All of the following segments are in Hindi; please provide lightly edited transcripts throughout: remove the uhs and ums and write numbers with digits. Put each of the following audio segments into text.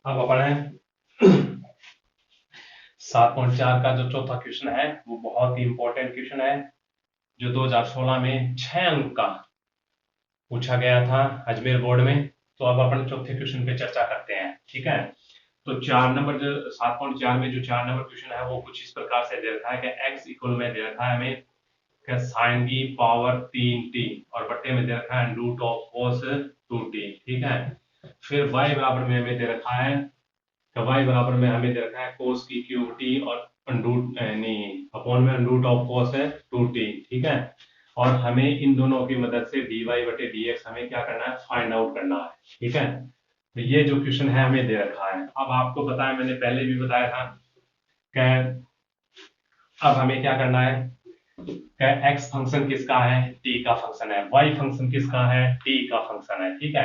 अब अपन 7.4 का जो चौथा क्वेश्चन है वो बहुत ही इंपॉर्टेंट क्वेश्चन है, जो 2016 में 6 अंक का पूछा गया था अजमेर बोर्ड में। तो अब अपन चौथे क्वेश्चन पे चर्चा करते हैं, ठीक है। तो 4 नंबर जो 7.4 में जो 4 नंबर क्वेश्चन है वो कुछ इस प्रकार से दे रखा है कि एक्स इक्वल में दे रखा है हमें साइन की पावर 3t और बट्टे में दे रखा है रूट ऑफ कोस 2t, ठीक है। फिर y बराबर में हमें दे रखा है तो y बराबर में हमें दे रखा है कोस की क्यूब टी और अंडरूट नहीं अपॉन में अंडरूट ऑफ कोस है 2t, ठीक है। और हमें इन दोनों की मदद से dy बटे dx हमें क्या करना है, फाइंड आउट करना है, ठीक है। तो ये जो क्वेश्चन है हमें दे रखा है। अब आपको पता है, मैंने पहले भी बताया था कि अब हमें क्या करना है एक्स फंक्शन किसका है, टी का फंक्शन है। वाई फंक्शन किसका है, टी का फंक्शन है, ठीक है।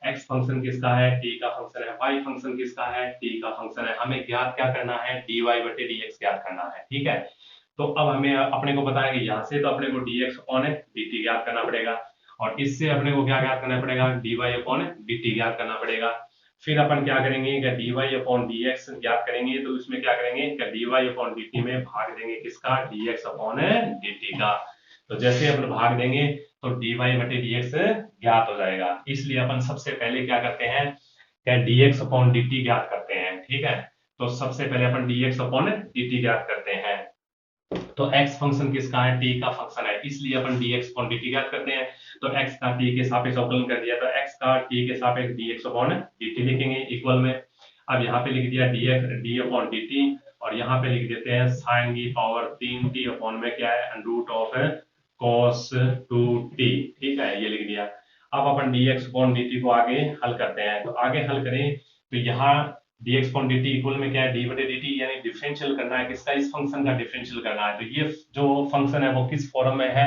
एक्स फंक्शन किसका है, टी का फंक्शन है। वाई फंक्शन किसका है, टी का फंक्शन है। हमें ज्ञात क्या करना है, डी वाई बटे डी एक्स ज्ञात करना है, ठीक है। तो अब हमें अपने को पता है कि यहाँ से तो अपने को D x upon D T ज्ञात करना पड़ेगा, और इससे अपने को क्या ज्ञात करना पड़ेगा, d y upon D T ज्ञात करना पड़ेगा। फिर अपन क्या करेंगे कि d y upon d x ज्ञात करेंगे, तो इसमें क्या करेंगे कि d y upon D t में भाग देंगे किसका, d x upon D t का। तो जैसे अपन भाग देंगे तो डी वाई बटे डी एक्स ज्ञात हो जाएगा। इसलिए अपन सबसे पहले क्या करते हैं, क्या D x upon D T ज्ञात करते हैं, ठीक है। तो सबसे पहले अपन D x upon D T ज्ञात करते हैं। तो x फंक्शन किसका है, t का फंक्शन है, इसलिए अपन dx अपॉन dt ज्ञात करते हैं। तो x का t के सापेक्ष अवकलन कर दिया, तो x का t के सापेक्ष dx अपॉन dt लिखेंगे इक्वल में। अब यहाँ पे लिख दिया dx d अपॉन dt, और यहाँ पे लिख देते हैं साइन की पावर 3t अपॉन में क्या है, रूट ऑफ cos 2t, ठीक है, ये लिख दिया। अब अपन dx अपॉन dt को आगे हल करते हैं। तो आगे हल करें तो यहाँ dx अपॉन dt इक्वल में क्या है, d बटे dt, यानी डिफरेंशियल करना है किसका, इस फंक्शन का डिफरेंशियल करना है। तो ये जो फंक्शन है वो किस फॉर्म में है,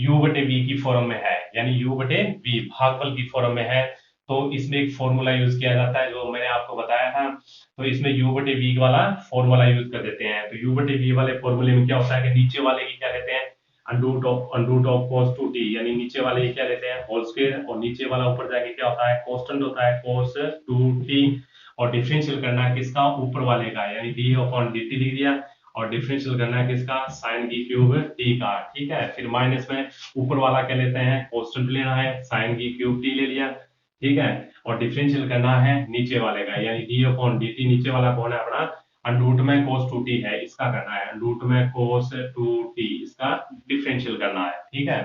u बटे v की फॉर्म में है, यानी u बटे v भागफल की फॉर्म में है। तो इसमें एक फॉर्मूला यूज किया जाता है जो मैंने आपको बताया था। तो इसमें u बटे v वाला फॉर्मूला यूज कर देते हैं। तो u बटे v वाले फॉर्मूले में क्या होता है कि नीचे वाले की क्या कहते हैं, अंडरूट ऑफ cos 2t, यानी नीचे वाले ये क्या लेते हैं, होल स्क्वायर, और नीचे वाला ऊपर जाके क्या होता है, कांस्टेंट होता है cos 2t। और डिफरेंशियल करना है किसका, ऊपर वाले का, यानी डी अपॉन डी टी लिख दिया। और डिफरेंशियल करना है किसका, साइन की क्यूब टी का, ठीक है। फिर माइनस में ऊपर वाला क्या लेते हैं, कांस्टेंट लेना है, साइन की क्यूब टी ले लिया, ठीक है। और डिफरेंशियल करना है नीचे वाले का, यानी डी अपॉन डी टी, नीचे वाला कौन है अपना, अंडरूट में cos 2t है, इसका करना है अंडरूट में cos 2t, इसका डिफरेंशियल करना है, ठीक है।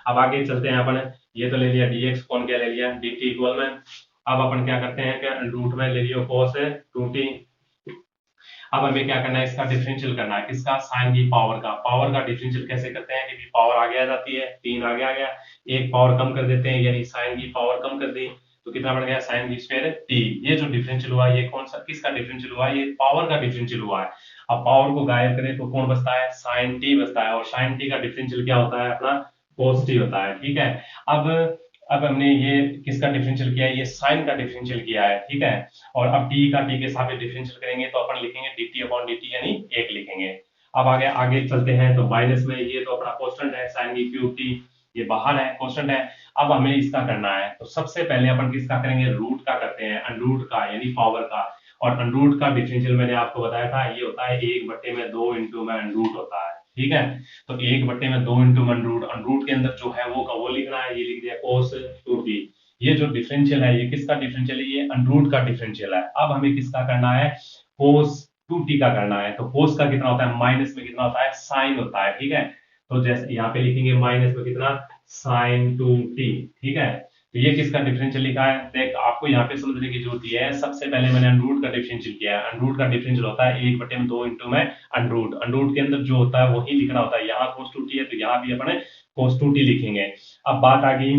अब आगे चलते हैं अपन, ये तो ले लिया dx कौन क्या ले लिया, dt इक्वल में। अब अपन क्या करते हैं कि रूट में ले लियो cos 2t। अब हमें क्या करना है, इसका डिफरेंशियल करना है किसका, साइन की पावर का डिफरेंशियल कैसे करते हैं कि पावर आगे आ जाती है, 3 आगे आ गया, एक पावर कम कर देते हैं, यानी साइन की पावर कम कर दी, तो कितना बढ़ गया, साइन की स्क्वायर टी। ये जो डिफरेंशियल हुआ ये कौन सा, किसका डिफरेंशियल हुआ, ये पावर का डिफरेंशियल हुआ है। अब पावर को गायब करें तो कौन बचता है, साइन टी बचता है, और साइन टी का डिफरेंशियल क्या होता है अपना, cos टी होता है, ठीक है। अब अब हमने ये किसका डिफरेंशियल किया है, ये साइन का डिफरेंशियल किया है, ठीक है। और अब टी का टी के साथ डिफरेंशियल करेंगे तो अपन लिखेंगे dt अपॉन dt, यानी 1 लिखेंगे। अब आगे आगे चलते हैं तो माइनस में ये तो अपना कांस्टेंट है, साइन की क्यूब टी, ये बाहर है, कांस्टेंट है। अब हमें इसका करना है, तो सबसे पहले अपन किसका करेंगे, रूट का करते हैं, अनरूट का यानी पावर का। और अनरूट का डिफरेंशियल मैंने आपको बताया था, ये होता है 1/2 इंटू में अनरूट होता है, ठीक है। तो 1/2 इंटू अनरूट, अनरूट के अंदर जो है वो का वो लिखना है, ये लिख दिया cos 2t। ये जो डिफरेंशियल है ये किसका डिफरेंशियल है, ये अनरूट का डिफरेंशियल है। अब हमें किसका करना है, cos 2t का करना है। तो cos का कितना होता है, माइनस में कितना होता है, साइन होता है, ठीक है। तो जैसे यहाँ पे लिखेंगे माइनस में कितना, साइन 2t, ठीक है। तो ये किसका डिफरेंशियल लिखा है, देख आपको यहाँ पे समझने की जरूरत है। सबसे पहले मैंने अनरूट का डिफरेंशियल किया है, अनरूट का डिफरेंशियल होता है 1/2 इंटू में अनरूट, अनरूट के अंदर जो होता है वही लिखना होता है। यहाँ cos 2t है तो यहाँ भी अपन cos 2t लिखेंगे। अब बात आ गई,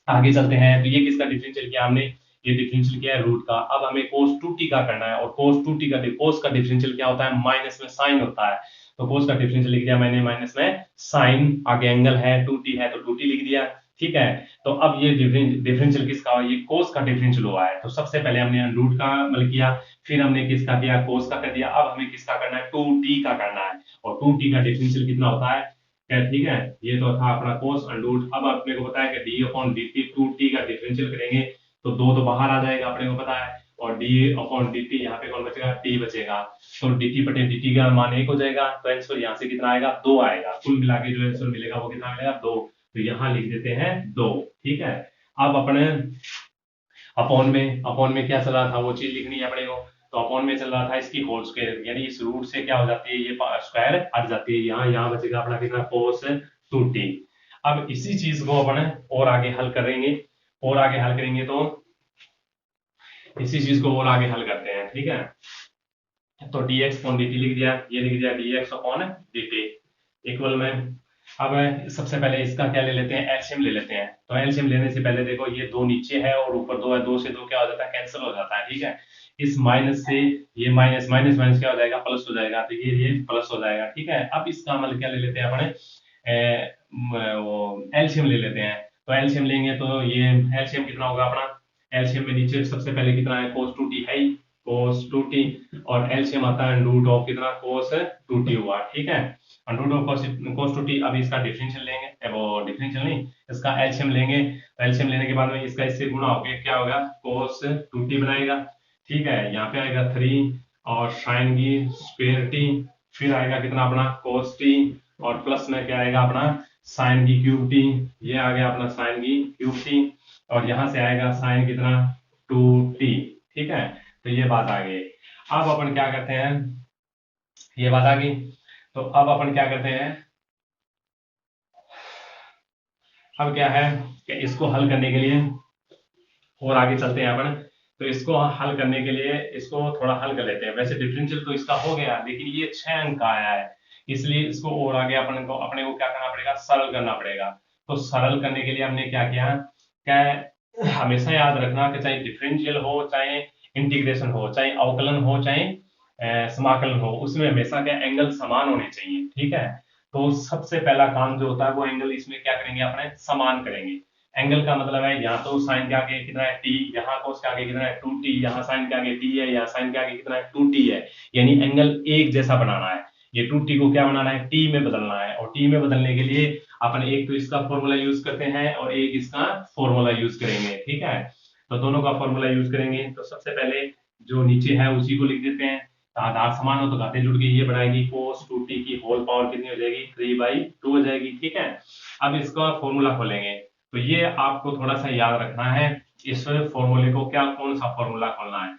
आगे चलते हैं, तो ये किसका डिफरेंशियल किया हमने, ये डिफरेंशियल किया है रूट का। अब हमें cos 2t का करना है, और cos 2t का cos का डिफरेंशियल क्या होता है, माइनस में साइन होता है। तो cos का डिफरेंशियल लिख दिया मैंने माइनस में साइन, आगे एंगल है 2t है तो 2t लिख दिया, ठीक है। तो अब ये डिफरेंशियल किसका हुआ, ये cos का डिफरेंशियल हुआ है। तो सबसे पहले हमने रूट का मतलब किया, फिर हमने किसका किया, cos का कर दिया। अब हमें किसका करना है, 2t का करना है, और 2t का डिफरेंशियल कितना होता है, ठीक है। ये तो था अपना cos अंडरूट। अब अपने को पता है कि d अपॉन dt 2t का डिफरेंशियल करेंगे तो 2 तो बाहर आ जाएगा, अपने को पता है। और डी अपॉन डी टी, यहाँ पे कौन बचेगा, टी बचेगा। तो डी टी बटे डी टी का मान 1 हो जाएगा, तो आंसर यहाँ से कितना आएगा, 2 आएगा। कुल मिला के जो आंसर मिलेगा वो कितना मिलेगा, 2। तो यहाँ लिख देते हैं 2। ठीक है, अब अपने अपॉन में क्या चल रहा था वो चीज लिखनी है अपने को। तो अपॉन में चल रहा था इसकी होल स्क्वायर, यानी इस रूट से क्या हो जाती है, ये स्क्वायर हट जाती है, यहाँ बचेगा अपना कितना, cos 2t। अब इसी चीज को अपन और आगे हल करेंगे, तो इसी चीज को और आगे हल करते हैं। ठीक है, तो dx अपॉन dt लिख दिया, ये लिख दिया dx अपॉन dt इक्वल में। अब सबसे पहले इसका क्या ले लेते हैं, एलसीएम ले लेते हैं। तो एलसीएम लेने से पहले देखो, ये 2 नीचे है और ऊपर 2 है, 2 से 2 क्या हो जाता है, कैंसिल हो जाता है। ठीक है, इस माइनस से ये माइनस माइनस माइनस क्या हो जाएगा, प्लस हो जाएगा, तो ये प्लस हो जाएगा। ठीक है, अब इसका मतलब क्या ले लेते हैं अपने, वो एलसीएम ले लेते हैं। तो एलसीएम लेंगे तो ये एलसीएम कितना होगा अपना, एलसीएम में नीचे सबसे पहले कितना है, cos 2t है, cos 2t, और एलसीएम आता है रूट ऑफ कितना, cos 2t हुआ। ठीक है, रूट ऑफ cos 2t। अब इसका डिफरेंशियल लेंगे, वो डिफरेंशियल नहीं, इसका एलसीएम लेंगे। एलसीएम लेने के बाद में इसका इससे गुणा होकर क्या होगा, cos 2t बनाएगा। ठीक है, यहाँ पे आएगा 3 और साइन की स्क्वायर टी, फिर आएगा कितना अपना cos t, और प्लस में क्या आएगा अपना साइन की क्यूब टी, ये आ गया अपना साइन की क्यूब टी, और यहां से आएगा साइन कितना 2t। ठीक है, तो ये बात आ गई। अब अपन क्या करते हैं, ये बात आ गई, तो अब अपन क्या करते हैं, अब क्या है कि इसको हल करने के लिए और आगे चलते हैं अपन। तो इसको हल करने के लिए इसको थोड़ा हल कर लेते हैं। वैसे डिफरेंशियल तो इसका हो गया, लेकिन ये 6 अंक का आया है, इसलिए इसको और आगे अपने को क्या करना पड़ेगा, सरल करना पड़ेगा। तो सरल करने के लिए हमने क्या किया, क्या हमेशा याद रखना कि चाहे डिफरेंशियल हो, चाहे इंटीग्रेशन हो, चाहे अवकलन हो, चाहे समाकलन हो, उसमें हमेशा क्या एंगल समान होने चाहिए। ठीक है, तो सबसे पहला काम जो होता है वो एंगल इसमें क्या करेंगे, अपने समान करेंगे। एंगल का मतलब है यहाँ तो साइन के आगे कितना है t, यहाँ cos के आगे कितना है 2t, यहाँ साइन के आगे t है, यहाँ साइन के आगे कितना है 2t है, यानी एंगल एक जैसा बनाना है। ये 2t को क्या बनाना है, t में बदलना है, और t में बदलने के लिए अपन एक तो इसका फॉर्मूला यूज करते हैं और एक इसका फॉर्मूला यूज करेंगे। ठीक है, तो दोनों का फॉर्मूला यूज करेंगे। तो सबसे पहले जो नीचे है उसी को लिख देते हैं, आधार समान हो तो घाते जुड़ के ये बनाएगी, cos 2t की होल पावर कितनी हो जाएगी, 3/2 हो जाएगी। ठीक है, अब इसका फॉर्मूला खोलेंगे, तो ये आपको थोड़ा सा याद रखना है, इस फॉर्मूले को क्या, कौन सा फॉर्मूला खोलना है।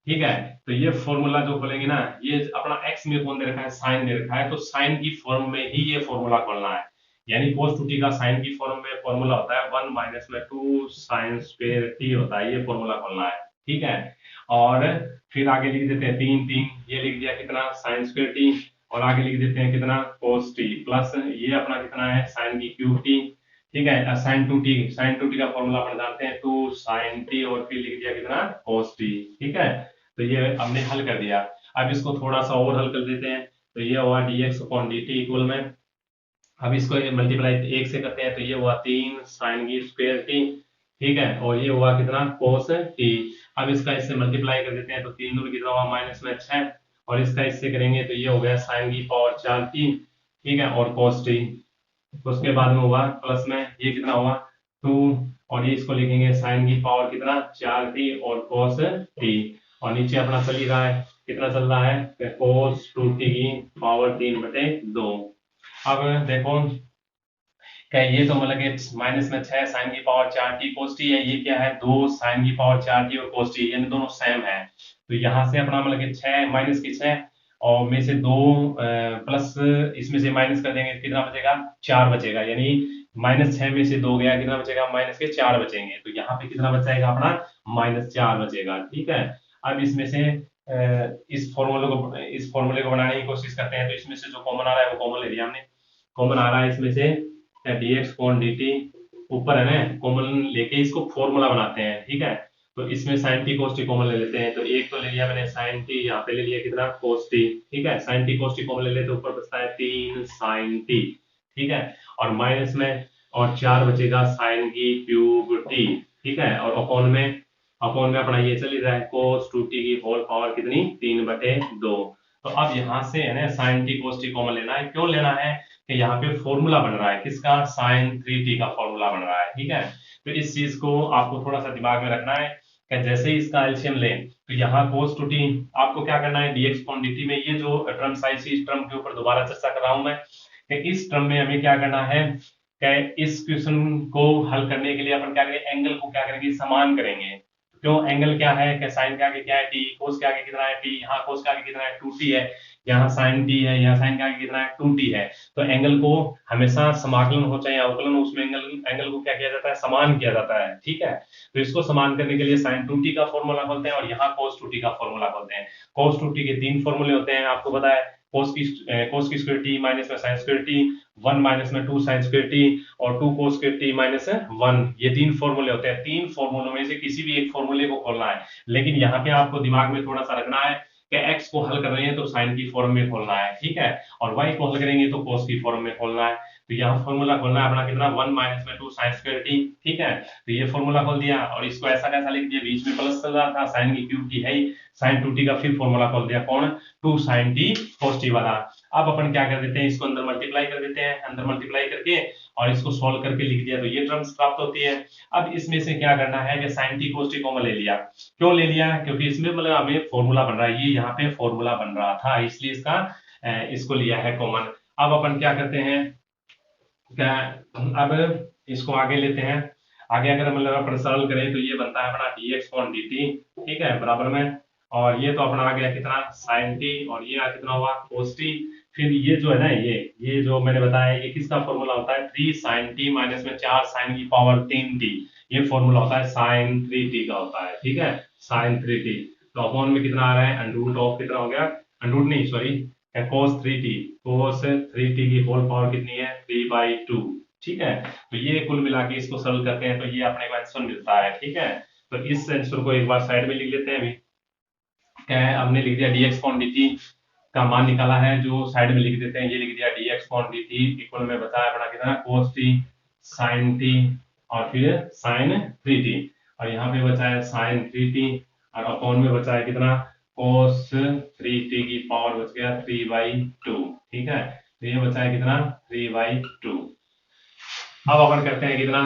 ठीक है, तो ये फॉर्मूला जो खोलेंगे ना, ये अपना x में कौन दे रखा है, साइन दे रखा है, तो साइन की फॉर्म में ही ये फॉर्मूला खोलना है। यानी cos 2t का साइन की फॉर्म में फॉर्मूला होता है 1 माइनस में 2 साइन स्क्वायर t होता है, ये फॉर्मूला खोलना है। ठीक है, और फिर आगे लिख देते हैं 3 ये लिख दिया कितना, साइन स्क्वायर t, और आगे लिख देते हैं कितना, cos t, प्लस ये अपना कितना है, साइन की क्यूब t। ठीक है, साइन 2t का फॉर्मूला अपन जानते हैं 2 साइन t, और फिर लिख दिया कितना, cos t। ठीक है, तो ये हमने हल कर दिया। अब इसको थोड़ा सा और हल कर देते हैं, तो ये हुआ dx अपॉन dt इक्वल में, अब इसको मल्टीप्लाई 1 से करते हैं, तो ये हुआ 3 साइन की स्क्वायर t। ठीक है, और ये हुआ कितना, cos t। अब इसका इससे मल्टीप्लाई कर देते हैं, तो 3 दूनी कितना हुआ, माइनस में 6, और इसका इससे करेंगे तो ये हो गया साइन की पावर 4t। ठीक है, और cos t, तो उसके बाद में हुआ प्लस में ये कितना हुआ 2, और ये इसको लिखेंगे साइन की पावर कितना 4t और cos t, और नीचे अपना चल ही रहा है, कितना चल रहा है, cos 2t की पावर 3/2। अब देखो क्या, ये तो मतलब कि माइनस में 6 साइन की पावर 4t cos t है, ये क्या है 2 साइन की पावर 4t और cos t, यानी दोनों सेम है। तो यहाँ से अपना मतलब कि 6 माइनस की 6 और में से 2 प्लस इसमें से माइनस कर देंगे, कितना बचेगा, 4 बचेगा, यानी -6 में से 2 गया, कितना बचेगा, माइनस के 4 बचेंगे। तो यहाँ पे कितना बचेगा अपना, -4 बचेगा। ठीक है, अब इसमें से इस फॉर्मूले को बनाने की कोशिश करते हैं, तो इसमें से जो कॉमन आ रहा है वो कॉमन ले लिया हमने, कॉमन आ रहा है इसमें से dx अपॉन dt, ऊपर है ना, कॉमन लेके इसको फॉर्मूला बनाते हैं। ठीक है, तो इसमें sin t cos t common ले लेते हैं, तो एक तो ले लिया मैंने sin t, यहाँ पे ले लिया कितना, cos t। ठीक है, sin t cos t common ले लेते, ऊपर बचता है 3 sin t। ठीक है, और माइनस में और 4 बचेगा sin की क्यूब t। ठीक है, और अपॉन में अपना ये चल ही रहा है, cos 2t की होल पावर कितनी, 3/2। तो अब यहाँ से है ना sin t cos t common लेना है, क्यों लेना है कि यहाँ पे फॉर्मूला बन रहा है किसका, sin 3t का फॉर्मूला बन रहा है। ठीक है, तो इस चीज को आपको थोड़ा सा दिमाग में रखना है कि जैसे ही इसका एलसीएम लें तो यहाँ cos 2t आपको क्या करना है, dx अपॉन dt में ये जो टर्म साइज इस टर्म के ऊपर दोबारा चर्चा कर रहा हूं मैं कि इस टर्म में हमें क्या करना है कि इस क्वेश्चन को हल करने के लिए अपन क्या करेंगे, एंगल को क्या करेंगे, समान करेंगे। क्यों, एंगल क्या है कि साइन के आगे क्या है t, कोस के आगे कितना है t, यहाँ कोस के आगे कितना है 2t है, यहाँ साइन t है, यहाँ साइन के आगे कितना है 2t है। तो एंगल को हमेशा समाकलन हो चाहे अवकलन, उसमें एंगल को क्या किया जाता है, समान किया जाता है। ठीक है, तो इसको समान करने के लिए साइन 2t का फॉर्मूला खोलते हैं और यहाँ cos 2t का फॉर्मूला खोलते हैं। cos 2t के 3 फॉर्मूले होते हैं, आपको पता है, cos की स्क्वायर t माइनस में sin स्क्वायर t, 1 माइनस में 2 sin स्क्वायर t और 2 cos स्क्वायर t माइनस 1, ये 3 फॉर्मूले होते हैं। 3 फॉर्मूलों में से किसी भी एक फॉर्मूले को खोलना है, लेकिन यहाँ पे आपको दिमाग में थोड़ा सा रखना है कि x को हल कर रहे हैं तो साइन की फॉर्म में खोलना है, ठीक है, और y को हल करेंगे तो cos की फॉर्म में खोलना है। तो यहाँ फॉर्मूला खोलना है अपना कितना, 1 माइनस में 2 sin स्क्वायर t, ठीक है, तो ये फॉर्मूला खोल दिया और इसको ऐसा कैसा लिख दिया, बीच में प्लस चल रहा था, साइन की क्यूब t है ही, sin 2t का फिर फॉर्मूला खोल दिया, कौन, 2 sin t cos t वाला। अब अपन क्या कर देते हैं, इसको अंदर मल्टीप्लाई कर देते हैं, अंदर मल्टीप्लाई करके और इसको सॉल्व करके लिख दिया तो ये टर्म्स प्राप्त होती है। अब इसमें से क्या करना है कि sin t cos t common ले लिया। क्यों ले लिया, क्योंकि इसमें मतलब हमें फॉर्मूला बन रहा है, ये यहाँ पे फॉर्मूला बन रहा था, इसलिए इसको लिया है कॉमन। अब अपन क्या करते हैं, क्या, अब इसको आगे लेते हैं, आगे अगर मतलब अपन सरल करें तो ये बनता है अपना dx अपॉन dt, ठीक है, बराबर में, और ये तो अपना आ गया कितना sin t और ये कितना हुआ cos t। फिर ये जो है ना, ये जो मैंने बताया ये किसका फॉर्मूला होता है, 3 sin t माइनस में 4 sin की पावर 3t, ये फॉर्मूला होता है sin 3t का होता है, ठीक है, sin 3t। तो अपॉन में कितना आ रहा है, अंडरूट ऑफ कितना हो गया, अंडरूट नहीं sorry, cos 3t, cos 3t की होल पावर कितनी है 3/2, ठीक है। तो ये कुल मिला के इसको सरल करते हैं तो ये अपने को आंसर मिलता है, ठीक है। तो इस आंसर को एक बार साइड में लिख लेते हैं। अभी क्या है, हमने लिख दिया dx अपॉन dt का मान निकाला है, जो साइड में लिख देते हैं, ये लिख दिया dx अपॉन dt इक्वल में बचा है अपना कितना cos t sin t और फिर sin 3t, और यहाँ पे बचा है sin 3t और अपॉन में बचा है कितना cos 3t की पावर बच गया 3/2, ठीक है, तो ये बचा है कितना 3/2। अब अपन करते हैं कितना,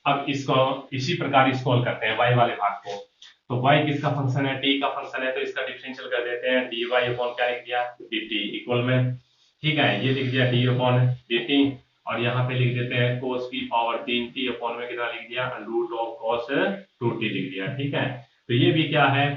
अब इसको इसी प्रकार इसको हल करते हैं y वाले भाग को। तो y किसका फंक्शन है, t का फंक्शन है, तो इसका डिफरेंशियल कर देते हैं, dy अपॉन क्या लिख दिया dt इक्वल में, ठीक है, ये लिख दिया d अपॉन dt और यहाँ पे लिख देते हैं cos की पावर 3t अपॉन में कितना लिख दिया रूट ऑफ cos 2t लिख दिया, ठीक है। तो ये भी क्या है,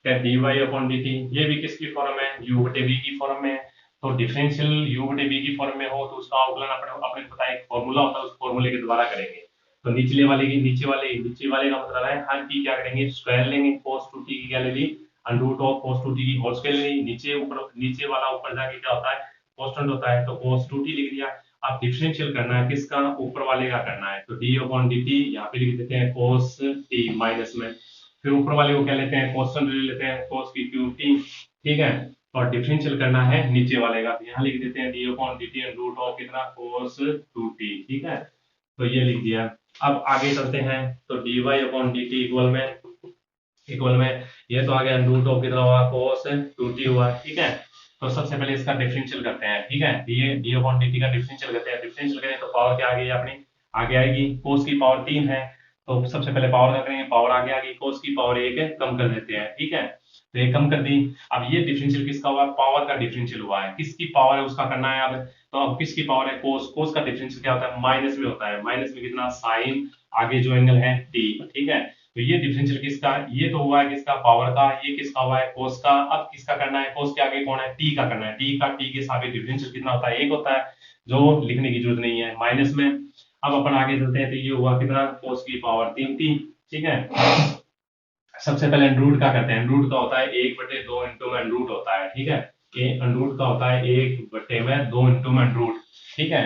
क्या dy अपॉन dt, ये भी किसकी फॉर्म है, u बटे v की फॉर्म में है। तो डिफरेंशियल u बटे v की फॉर्म में हो तो उसका अवकलन अपने को पता है एक फॉर्मूला होता है, उस फॉर्मूले के द्वारा करेंगे। तो नीचे वाले का मतलब है हर की क्या करेंगे, स्क्वायर लेंगे, cos 2t की क्या ले ली, रूट ऑफ cos 2t की होल स्क्वायर ले ली, नीचे वाला ऊपर जाके क्या होता है कांस्टेंट होता है, तो cos 2t लिख दिया। अब डिफरेंशियल करना है किसका, ऊपर वाले का करना है, तो d अपॉन dt यहाँ पे लिख देते हैं cos t माइनस में, फिर ऊपर वाले को क्या लेते हैं कांस्टेंट ले लेते हैं cos की क्यूब t, ठीक है, और डिफरेंशियल करना है नीचे वाले का, तो यहाँ लिख देते हैं d upon dt root of कितना cos 2t, ठीक है, तो ये लिख दिया। अब आगे चलते हैं, तो dy अपॉन dt इक्वल में ये तो आ गया रूट ऑफ कितना हुआ cos 2t हुआ, ठीक है। तो सबसे पहले इसका डिफरेंशियल करते हैं, ठीक है, d अपॉन dt का डिफरेंशियल करते हैं, डिफरेंशियल करें तो पावर क्या आ गई अपनी, आगे आएगी cos की पावर 3 है, तो सबसे पहले पावर का करेंगे, पावर आगे आ गई, cos की पावर 1 कम कर देते हैं, ठीक है, तो ये कम कर दी। अब ये डिफरेंशियल किसका हुआ, पावर का डिफरेंशियल हुआ है, किसकी पावर है उसका करना है अब, तो अब किसकी पावर है cos का डिफरेंशियल क्या होता है, माइनस में होता है, माइनस में कितना sin, आगे जो एंगल है t, ठीक है। तो ये डिफरेंशियल किसका, ये तो हुआ है किसका पावर का, ये किसका हुआ है cos का। अब किसका करना है, cos के आगे कौन है, t का करना है, t के साथ डिफरेंशियल कितना होता है, 1 होता है, जो लिखने की जरूरत नहीं है, माइनस में। अब अपन आगे चलते हैं, तो ये हुआ कितना cos की पावर 3t, ठीक है। सबसे पहले अंडरूट का करते हैं, अंडरूट का होता है 1/2 इंटू में अंडरूट होता है, ठीक है, ये अंडरूट का होता है 1/2 इंटू में अंडरूट, ठीक है।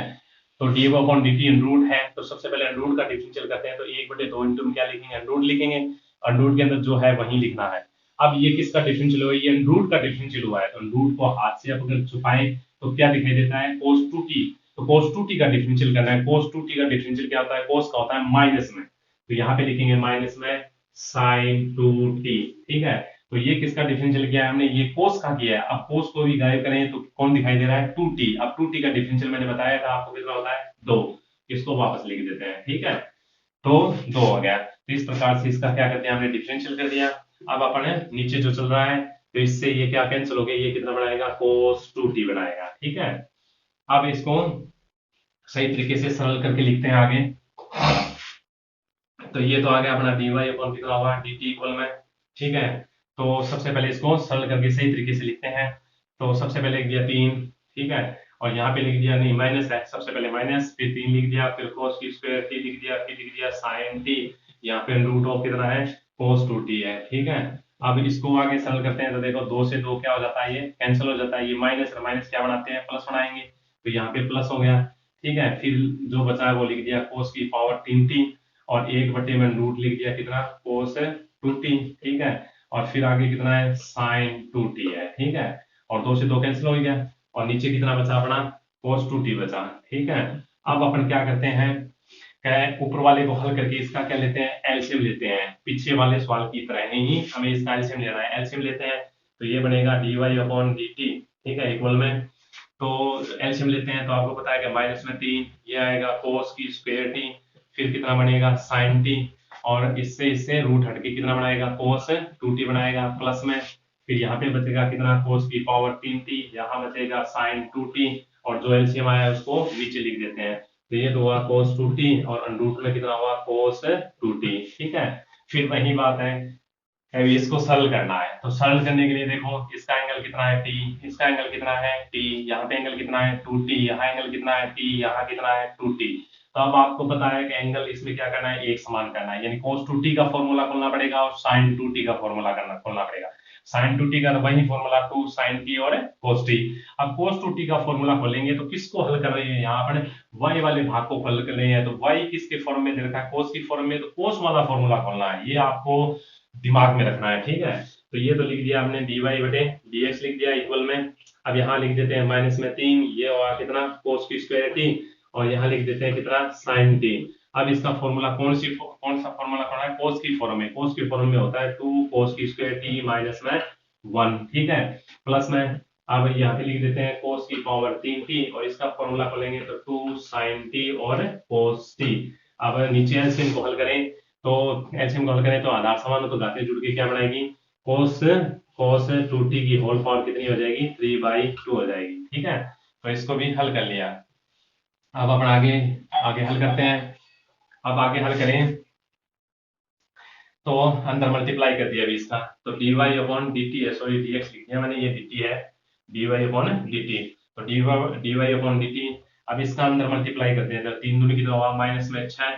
तो D upon D T under root है, तो सबसे पहले अंडरूट का डिफरेंशियल करते हैं, तो 1/2 इंटू में क्या लिखेंगे, अंडरूट लिखेंगे, अंडरूट के अंदर जो है वही लिखना है। अब ये किसका डिफरेंशियल हुआ, ये अंडरूट का डिफरेंशियल हुआ है, तो अंडरूट को हाथ से अब अगर छुपाएं तो क्या दिखाई देता है cos 2t, तो cos 2t का डिफरेंशियल करना है, cos 2t का डिफरेंशियल क्या होता है, cos का होता है माइनस में, तो यहाँ पे लिखेंगे माइनस में sin 2t, ठीक है। तो ये किसका डिफरेंशियल किया है हमने, ये cos का किया है। अब cos को भी गायब करें तो कौन दिखाई दे रहा है 2t, अब 2t का डिफरेंशियल मैंने बताया था आपको कितना होता है 2, इसको वापस लिख देते हैं, ठीक है, तो 2 हो गया। तो इस प्रकार से इसका क्या करते हैं, हमने डिफरेंशियल कर दिया। अब अपन नीचे जो चल रहा है तो इससे ये क्या कैंसिल हो गया, ये कितना बनाएगा, cos 2t बनाएगा। ठीक है, अब इसको सही तरीके से सरल करके लिखते हैं आगे। तो ये तो आ गया अपना dy अपॉन कितना होगा dt इक्वल में। ठीक है, तो सबसे पहले इसको सरल करके सही तरीके से लिखते हैं। तो सबसे पहले लिख दिया 3, ठीक है, और यहाँ पे लिख दिया, नहीं माइनस है, सबसे पहले माइनस, फिर 3 लिख दिया, फिर cos की स्क्वायर t लिख दिया, फिर लिख दिया sin t, यहाँ पे रूट ऑफ कितना है, cos 2t है। ठीक है, अब इसको आगे सरल करते हैं तो देखो 2 से 2 क्या हो जाता है, ये कैंसिल हो जाता है, ये माइनस और माइनस क्या बनाते हैं, प्लस बनाएंगे, तो यहाँ पे प्लस हो गया। ठीक है, फिर जो बचा है वो लिख दिया cos की पावर 3t, और 1/में रूट लिख दिया कितना, cos 2t। ठीक है, और फिर आगे कितना है, sin 2t है। ठीक है, और 2 से 2 कैंसिल हो गया, और नीचे कितना बचा अपना, cos 2t बचा। ठीक है, अब अपन क्या करते हैं, ऊपर वाले को हल करके इसका क्या लेते हैं, एलसीएम लेते हैं। पीछे वाले सवाल की तरह ही हमें इसका एलसीएम लेना है। एलसीएम लेते हैं तो ये बनेगा dy अपॉन dt, ठीक है, इक्वल में, तो एलसीएम लेते हैं तो आपको पता है कि माइनस में 3, ये आएगा cos की स्क्वायर t, फिर कितना बनेगा sin t, और इससे रूट हटके कितना बनाएगा, cos 2t बनाएगा, प्लस में, फिर यहाँ पे बचेगा कितना, cos की पावर 3t, यहाँ बचेगा sin 2t, और जो एलसीएम आया है उसको नीचे लिख देते हैं। तो ये तो हुआ cos 2t, और अंडरूट में कितना हुआ, cos 2t। ठीक है, फिर वही बात है, अभी इसको सरल करना है, तो सरल करने के लिए देखो इसका एंगल कितना है t, इसका एंगल कितना है t, यहाँ पे एंगल कितना है 2t, यहाँ एंगल कितना है t, यहाँ कितना है 2t। तो अब आपको पता है कि एंगल इसमें क्या करना है, एक समान करना है, यानी cos 2t का फॉर्मूला खोलना पड़ेगा और sin 2t का फॉर्मूला खोलना पड़ेगा। sin 2t का वही फॉर्मूला 2 sin t और cos t। अब cos 2t का फॉर्मूला खोलेंगे तो किसको हल कर रहे हैं, यहाँ पर y वाले भाग को हल कर रहे हैं, तो y किसके फॉर्म में दे रखा है, cos की फॉर्म में, तो cos वाला फॉर्मूला खोलना है, ये आपको दिमाग में रखना है। ठीक है, तो ये तो लिख दिया हमने dy बटे dx लिख दिया इक्वल में। अब यहाँ लिख देते हैं माइनस में 3, ये होगा कितना, cos की स्क्वायर t, और यहाँ लिख देते हैं कितना, sin t। अब इसका फॉर्मूला कौन सा फॉर्मूला पढ़ा है, cos की फॉर्म में, cos की फॉर्म में होता है 2 cos की स्क्वायर t माइनस में 1। ठीक है, प्लस में, अब यहाँ पे लिख देते हैं cos की पावर 3t, और इसका फॉर्मूला खोलेंगे तो 2 sin t और cos t। अब नीचे एलसीएम को हल करें, तो एलसीएम को हल करें तो आधार समान हो तो घातें जुड़ के क्या बनाएगी, cos 2t की होल पावर कितनी हो जाएगी, 3/2 हो जाएगी। ठीक है, तो इसको भी हल कर लिया। अब अपन आगे आगे हल करते हैं। अब आगे हल करें तो अंदर मल्टीप्लाई कर दिया अभी इसका, तो dy अपॉन dt है, सॉरी dx लिख दिया मैंने, ये dt है, dy अपॉन dt, तो dy अपॉन dt। अब इसका अंदर मल्टीप्लाई करते हैं तो 3 दूनी कितना होगा, माइनस में 6।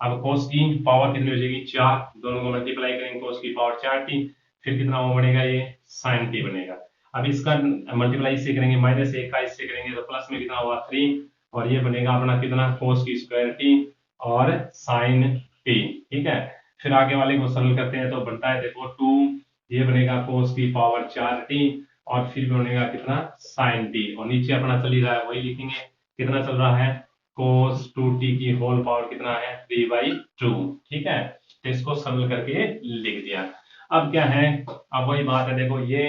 अब cos की पावर कितनी हो जाएगी, 4, दोनों को मल्टीप्लाई करेंगे, cos की पावर 4t, फिर कितना वो बनेगा, ये sin t बनेगा। अब इसका मल्टीप्लाई इससे करेंगे, -1 का इससे करेंगे तो प्लस में कितना होगा 3, और ये बनेगा अपना कितना, cos की स्क्वायर t और sin t। ठीक है, फिर आगे वाले को सरल करते हैं तो बनता है देखो 2, ये बनेगा cos की पावर 4t, और फिर बनेगा कितना, sin t, और नीचे अपना चल ही रहा है वही लिखेंगे, कितना चल रहा है, cos 2t की होल पावर कितना है, 3/2। ठीक है, तो इसको सरल करके लिख दिया। अब क्या है, अब वही बात है, देखो ये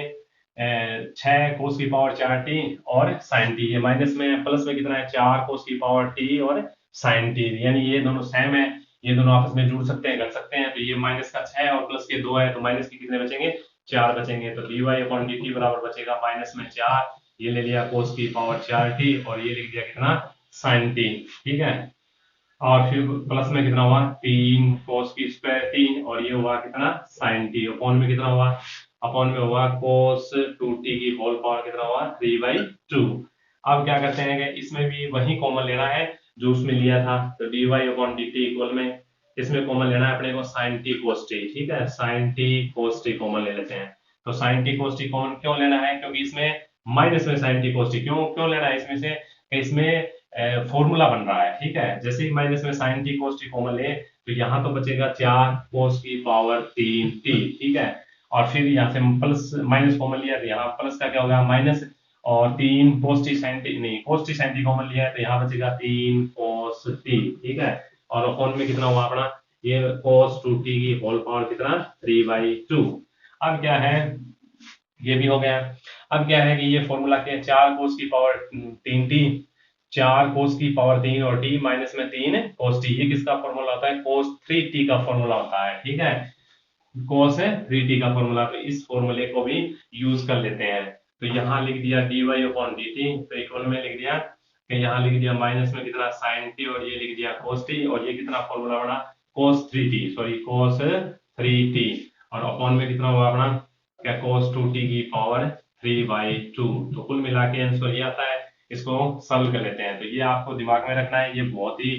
6 cos की पावर 4t और sin t, ये माइनस में, प्लस में कितना है, 4 cos की पावर t और sin t, यानी ये दोनों सेम है, ये दोनों आपस में जुड़ सकते हैं, घट सकते हैं, तो ये माइनस का 6 और प्लस के 2 है, तो माइनस के कितने बचेंगे, 4 बचेंगे, तो dy अपॉन dt बराबर बचेगा माइनस में 4, ये ले लिया cos की पावर 4t, और ये लिख दिया कितना, sin t। ठीक है, और फिर प्लस में कितना हुआ, 3 cos की स्क्वायर t, और ये हुआ कितना, sin t, अपॉन में कितना हुआ, अपॉन में हुआ cos 2t की होल पावर कितना हुआ, 3/2। अब क्या करते हैं कि इसमें भी वही कॉमन लेना है जो उसमें लिया था, तो dy अपॉन dt इक्वल में, इसमें कॉमन लेना है अपने को sin t cos t। ठीक है, sin t cos t common ले लेते हैं, तो sin t cos t common क्यों लेना है, क्योंकि इसमें माइनस में sin t cos t, क्यों लेना है इसमें से, इसमें फॉर्मूला बन रहा है। ठीक है, जैसे ही माइनस में sin t cos t common ले तो यहाँ तो बचेगा 4 cos की पावर 3t। ठीक है, और फिर यहाँ से प्लस माइनस कॉमन लिया तो यहाँ प्लस का क्या होगा, माइनस, और 3 cos t sin t, नहीं cos t sin t common लिया है तो यहाँ बचेगा 3 cos t। ठीक है, और अपॉन में कितना हुआ अपना, ये cos 2t की होल पावर कितना, 3/2। अब क्या है, ये भी हो गया। अब क्या है कि ये फॉर्मूला क्या है, 4 cos की पावर 3t, 4 कोस की पावर 3 और t माइनस में 3 कोस t, ये किसका फॉर्मूला होता है? कोस 3t का फॉर्मूला होता है, ठीक है। कोस है 3t का फॉर्मूला, तो इस फॉर्मूले को भी यूज कर लेते हैं। तो यहाँ लिख दिया dy अपॉन dt, तो इक्वल में लिख दिया कि यहाँ लिख दिया माइनस में कितना sin t, और ये लिख दिया cos t, और ये कितना फॉर्मूला बना? cos 3t, sorry cos 3t, और अपॉन में कितना हुआ अपना? क्या cos 2t की पावर 3/2। तो कुल मिला के आंसर ये आता है। इसको सॉल्व कर लेते हैं। तो ये आपको दिमाग में रखना है, ये बहुत ही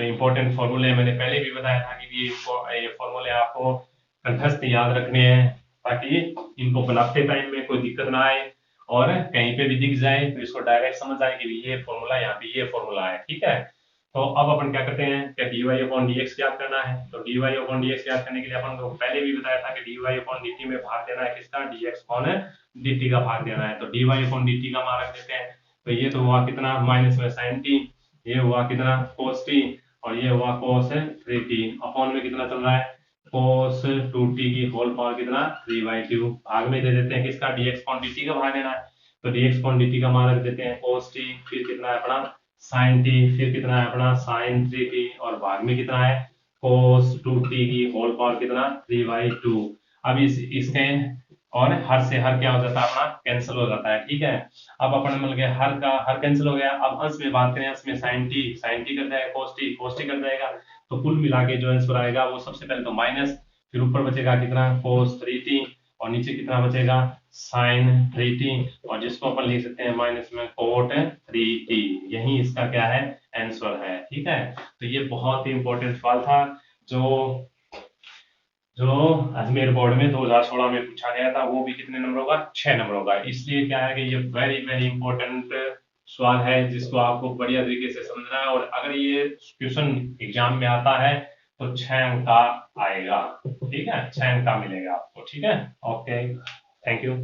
इंपॉर्टेंट फॉर्मूले है। मैंने पहले भी बताया था कि ये फॉर्मूले आपको कंठस्थ याद रखने हैं, ताकि इनको बनाते टाइम में कोई दिक्कत ना आए, और कहीं पे भी दिख जाए तो इसको डायरेक्ट समझ आए कि ये फॉर्मूला, यहाँ पे ये फॉर्मूला है, ठीक है। तो अब अपन क्या करते हैं, क्या dy अपॉन dx याद करना है। तो dy अपॉन dx याद करने के लिए अपन को पहले भी बताया था कि dy अपॉन dt में भाग देना है किसका? dx अपॉन dt का भाग देना है। तो dy अपॉन dt का मान रख देते हैं। तो ये तो हुआ कितना? माइनस में sin t, ये हुआ कितना? cos t, और ये हुआ cos 3t, अपॉन में कितना चल रहा है? cos 2t की होल पावर कितना? 3/2। भाग में दे देते हैं किसका? dx अपॉन dt का भाग देना है। तो dx अपॉन dt का मान रख देते हैं cos t, फिर कितना है अपना? sin t, फिर कितना है अपना? sin 3t, और भाग में कितना है? cos 2t की होल पावर कितना? 3/2। अब इसके और हर से हर क्या हो जाता है अपना? कैंसिल हो जाता है, ठीक है। अब अपन मिल गया हर का हर कैंसिल हो गया। अब अंश में बात करें, अंश में sin t कर जाएगा, cos t कर जाएगा। तो कुल मिला के जो आंसर आएगा वो सबसे पहले तो माइनस, फिर ऊपर बचेगा कितना? cos 3t, और नीचे कितना बचेगा? sin 3t, और जिसको अपन लिख सकते हैं माइनस में cot 3t। यही इसका क्या है? आंसर है, ठीक है। तो ये बहुत ही इंपॉर्टेंट सवाल था, जो जो अजमेर बोर्ड में 2016 में पूछा गया था। वो भी कितने नंबरों का? 6 नंबरों का। इसलिए क्या है कि ये वेरी वेरी इंपॉर्टेंट सवाल है, जिसको आपको बढ़िया तरीके से समझना है, और अगर ये क्वेश्चन एग्जाम में आता है तो 6 अंक का आएगा, ठीक है। 6 अंक का मिलेगा आपको, ठीक है। Okay, thank you.